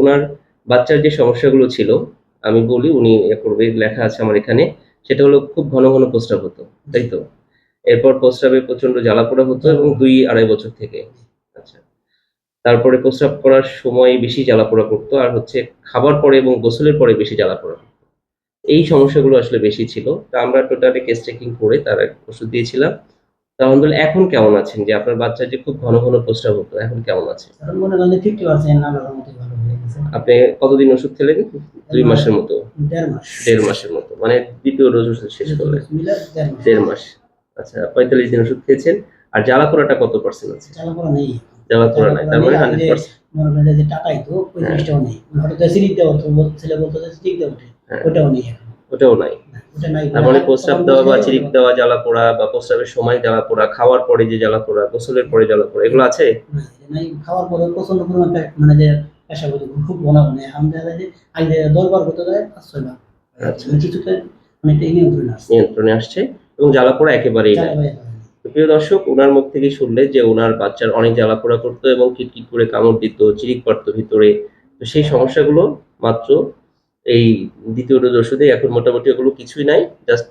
ওনার বাচ্চার যে সমস্যাগুলো ছিল আমি বলি, উনি করবে, লেখা আছে আমার এখানে। সেটা হলো খুব ঘন ঘন প্রস্রাব হতো, তাই তো? এরপর প্রস্রাবে প্রচন্ড জ্বালাপোড়া হতো এবং 2-2.5 বছর থেকে। আচ্ছা, তারপরে প্রস্রাব করার সময় বেশি জ্বালাপোড়া করতো, আর হচ্ছে খাবার পরে এবং গোসলের পরে বেশি জ্বালাপোড়া করতো। এই সমস্যাগুলো আসলে বেশি ছিল। তা আমরা টোটালি কেস চেকিং করে তার ওষুধ দিয়েছিলাম। তো আলহামদুলিল্লাহ এখন কেমন আছেন? যে আপনার বাচ্চার যে খুব ঘন ঘন প্রস্রাব হতো, এখন কেমন আছে? এখন মনে করেন যে 50% আল্লাহর রহমতে ভালো হয়ে গেছে। আপনি কতদিন ওষুধ খেলেন? 2 মাসের মতো। 1.5 মাস। 1.5 মাসের মতো। মানে দ্বিতীয় ডোজ ওষুধ শেষ করলেন। মিলে 1.5 মাস। 1.5 মাস। আচ্ছা, 45 দিন ওষুধ খেয়েছেন। আর জ্বালাপোড়াটা কত % আছে? জ্বালাপোড়া নেই। জ্বালাপোড়া নাই। তার মানে আগে যে 100%। মনে করেন যে টাকাইতো ওই হ্যাঁ, জিনিসটাও নেই। হঠাৎ সিরিজ দেওয়া হতো, ছেলে বলতো যে সিরিজ দেওয়া ওঠে, হ্যাঁ, ওটাও নেই এখন। ওটাও নাই। না, ওটা নাই তার বলে মানে হাত প্রস্রাব তখন দেওয়া বা বুঝলে চিরিক দেওয়া জ্বালাপোড়া, বা প্রস্রাবের সময় জ্বালাপোড়া, খাওয়ার পরে যে জ্বালাপোড়া, গোসলের পরে জ্বালাপোড়া, এগুলো আছে? নাই, খাওয়ার পরে প্রচন্ড পরিমাণ মানে যে পেশাব হতো খুব ঘন ঘন। এখন দেখা যায় যে আগে 10 বার হতে যায় 5-6 বার। আচ্ছা, মানে কিছুটা অনেকটা নিয়ন্ত্রণে আসছে। নিয়ন্ত্রণে আসছে এবং জ্বালাপোড়া একেবারেই নাই। জ্বালাপোড়া এখন নেই। তো প্রিয় দর্শক, উনার মুখ থেকেই শুনলে যে উনার বাচ্চার অনেক জ্বালাপোড়া করতো এবং কিটকিট করে কামড় দিত, চিরিক পড়তো ভিতরে। তো সেই সমস্যাগুলো মাত্র এই দ্বিতীয় ডোজ ওষুধে এখন মোটামুটি ওগুলো কিছুই নাই। জাস্ট